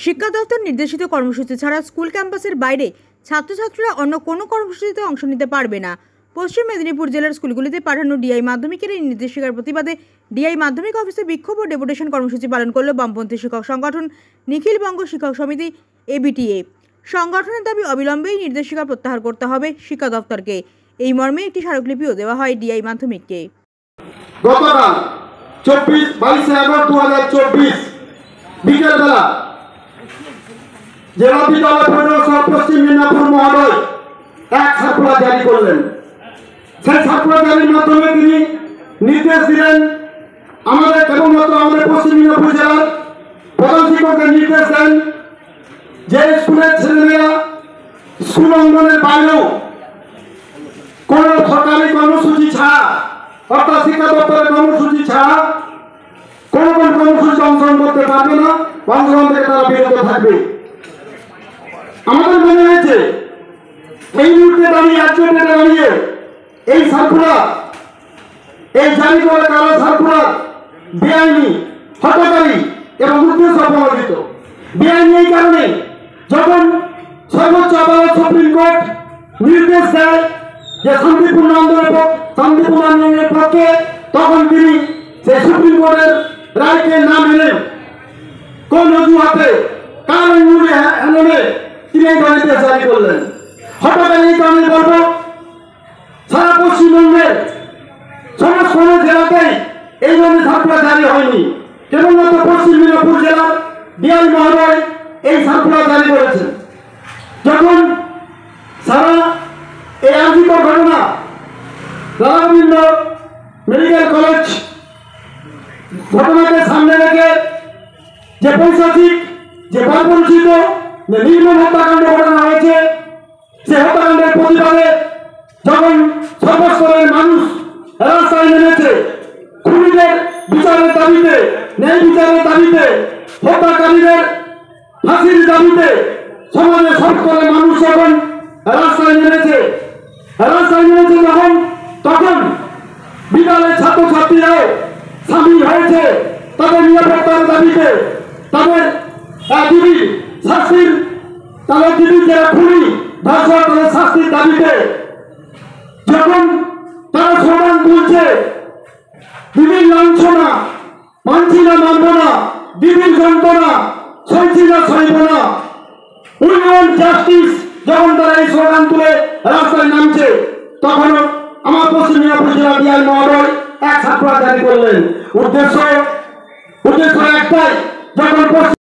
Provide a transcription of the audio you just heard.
শিক্ষা দপ্তর নির্দেশিত কর্মসূচি ছাড়া স্কুল ক্যাম্পাসের বাইরে ছাত্রছাত্রীরা অন্য কোনো কর্মসূচিতে অংশ নিতে পারবে না। পশ্চিম মেদিনীপুর জেলার স্কুলগুলিতে পাঠানো ডিআই মাধ্যমিকের এই নির্দেশিকার প্রতিবাদে ডিআই মাধ্যমিক অফিসে বিক্ষোভ ও ডেপুটেশন কর্মসূচি পালন করল বামপন্থী শিক্ষক সংগঠন নিখিল বঙ্গ শিক্ষক সমিতি এবিটিএ। সংগঠনের দাবি অবিলম্বে এই নির্দেশিকা প্রত্যাহার করতে হবে শিক্ষা দপ্তরকে। এই মর্মে একটি স্মারকলিপিও দেওয়া হয় ডিআই মাধ্যমিককে। গতকাল 22/22/2024 বিকেলবেলা জেলা বিদ্যালয় পরিষদ পশ্চিম মেদিনীপুর মহোদয় এক সার্কুলার জারি করলেন। সেই সার্কুলার জারির মাধ্যমে তিনি নির্দেশ দিলেন, আমাদের কেবলমাত্র আমাদের পশ্চিম মেদিনীপুর জেলার প্রধান শিক্ষকদের নির্দেশ দেন যে স্কুলের ছেলেমেয়েরা স্কুল অঙ্গনের বাইরেও কোন সরকারি কর্মসূচি ছাড়া, অর্থাৎ শিক্ষা দপ্তরের কর্মসূচি ছাড়া কোন কর্মসূচি অংশগ্রহণ করতে পারবে না, অংশগ্রহণ থেকে তারা বিরত থাকবে। আমাদের মনে হয়েছে এই মুহূর্তে দাঁড়িয়ে দাঁড়িয়ে এই সার্কুলার, এই জারি করা কালো সার্কুলার বেআইনি, হত্যাকারী এবং উদ্দেশ্য প্রণোদিত। বেআইনি এই কারণে, যখন সর্বোচ্চ আদালত সুপ্রিম কোর্ট নির্দেশ দেয় যে শান্তিপূর্ণ আন্দোলনের পক্ষে, তখন তিনি সেই সুপ্রিম কোর্টের রায়কে না মেনে কোন অজুহাতে কার মূল্যে আনলে তিনি এই নির্দেশ জারি করলেন। হঠাৎ এই কারণে বলব, সারা পশ্চিমবঙ্গের সমস্ত জেলাতেই এই ধরনের সার্কুলার জারি হয়নি, কেবলমাত্র পশ্চিম মেদিনীপুর জেলার ডিআই মহোদয় এই সার্কুলার জারি করেছেন। যখন সারা এই আর্থিকর ঘটনা রাধাগোবিন্দ মেডিকেল কলেজ ঘটনাকে সামনে রেখে যে পৈশাচিক, যে বর্বরচিত, যে নির্মম হত্যাকাণ্ড ঘটনা হয়েছে, সে হত্যাকাণ্ডের প্রতিবাদে যখন সর্বস্তরের মানুষ রাস্তায় নেমেছে, খুনিদের বিচারের দাবিতে, ন্যায় বিচারের দাবিতে, হত্যাকারীদের ফাঁসির দাবিতে সমাজের সর্বস্তরের মানুষ যখন রাস্তায় নেমেছে যখন, তখন বিদ্যালয়ের ছাত্রছাত্রীরাও সামিল হয়েছে তাদের নিরাপত্তার দাবিতে, তাদের দিদির শাস্তির, তাদের দিদির যারা খুনি ধর্ষক তাদের শাস্তির দাবিতে যখন তারা স্লোগান তুলছে, দিদির লাঞ্ছনা মানছি না, মানব না, দিদির যন্ত্রণা সইছি না, সইব না, উই ওয়ান্ট জাস্টিস, যখন তারা এই স্লোগান তুলে রাস্তায় নামছে, তখন আমার পশ্চিম মেদিনীপুর জেলা ডিআই মহোদয় এক সার্কুলার জারি করলেন। উদ্দেশ্য একটাই, যখন